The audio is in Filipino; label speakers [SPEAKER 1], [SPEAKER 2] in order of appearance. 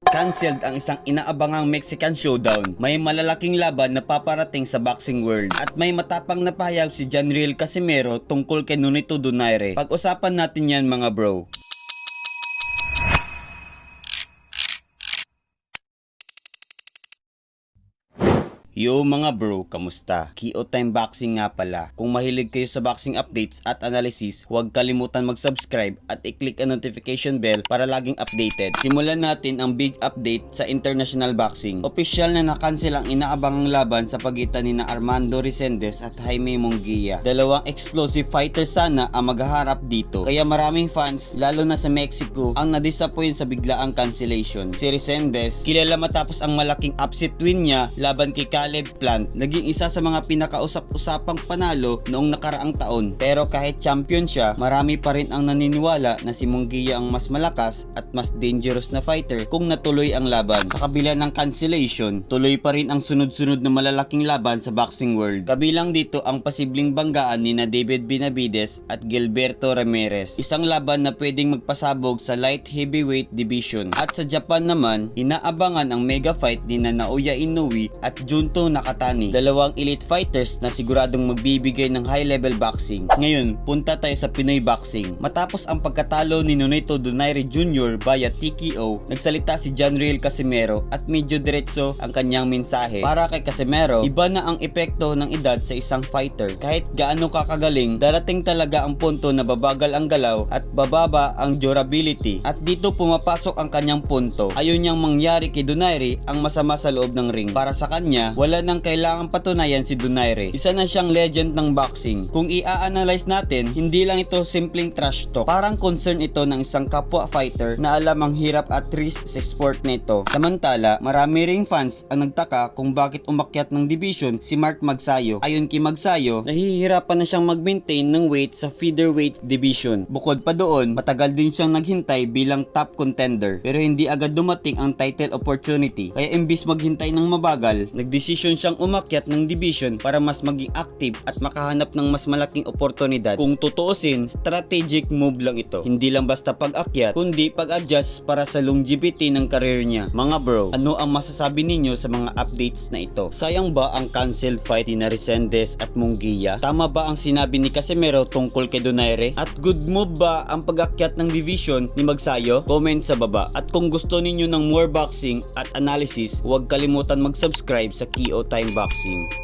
[SPEAKER 1] Cancelled ang isang inaabangang Mexican showdown. May malalaking laban na paparating sa boxing world. At may matapang na pahayag si Janriel Casimero tungkol kay Nonito Donaire. Pag-usapan natin yan mga bro. Yo mga bro, kamusta? KO Time Boxing nga pala. Kung mahilig kayo sa boxing updates at analysis, huwag kalimutan mag-subscribe at i-click ang notification bell para laging updated. Simulan natin ang big update sa international boxing. Opisyal na nakancel ang inaabangang laban sa pagitan ni Armando Resendes at Jaime Munguia. Dalawang explosive fighters sana ang maghaharap dito. Kaya maraming fans, lalo na sa Mexico, ang nadisappoint sa biglaang cancellation. Si Resendes, kilala matapos ang malaking upset win niya laban kay Caleb Plant, naging isa sa mga pinakausap-usapang panalo noong nakaraang taon. Pero kahit champion siya, marami pa rin ang naniniwala na si Munguia ang mas malakas at mas dangerous na fighter kung natuloy ang laban. Sa kabila ng cancellation, tuloy pa rin ang sunod-sunod na malalaking laban sa boxing world. Kabilang dito ang posibleng banggaan ni na David Benavides at Gilberto Ramirez. Isang laban na pwedeng magpasabog sa light heavyweight division. At sa Japan naman, inaabangan ang mega fight ni na Naoya Inoue at Junto Nakatani, dalawang elite fighters na siguradong magbibigay ng high-level boxing. Ngayon, punta tayo sa Pinoy boxing. Matapos ang pagkatalo ni Nonito Donaire Jr. via TKO, nagsalita si Janriel Casimero at medyo diretso ang kanyang mensahe. Para kay Casimero, iba na ang epekto ng edad sa isang fighter. Kahit gaano kakagaling, darating talaga ang punto na babagal ang galaw at bababa ang durability. At dito pumapasok ang kanyang punto. Ayaw niyang mangyari kay Donaire ang masama sa loob ng ring. Para sa kanya, wala nang kailangang patunayan si Donaire. Isa na siyang legend ng boxing. Kung i-analyze natin, hindi lang ito simpleng trash talk. Parang concern ito ng isang kapwa fighter na alam ang hirap at risk sa sport nito. Samantala, marami ring fans ang nagtaka kung bakit umakyat ng division si Mark Magsayo. Ayon kay Magsayo, nahihirapan na siyang mag-maintain ng weight sa featherweight division. Bukod pa doon, matagal din siyang naghintay bilang top contender. Pero hindi agad dumating ang title opportunity. Kaya imbis maghintay ng mabagal, nagdesisyon siyang umakyat ng division para mas maging active at makahanap ng mas malaking oportunidad. Kung tutuusin, strategic move lang ito. Hindi lang basta pag-akyat, kundi pag-adjust para sa longevity ng career niya. Mga bro, ano ang masasabi ninyo sa mga updates na ito? Sayang ba ang cancelled fight ni Resendes at Munguia? Tama ba ang sinabi ni Casimero tungkol kay Donaire? At good move ba ang pag-akyat ng division ni Magsayo? Comment sa baba. At kung gusto ninyo ng more boxing at analysis, huwag kalimutan mag-subscribe sa KO Time Boxing.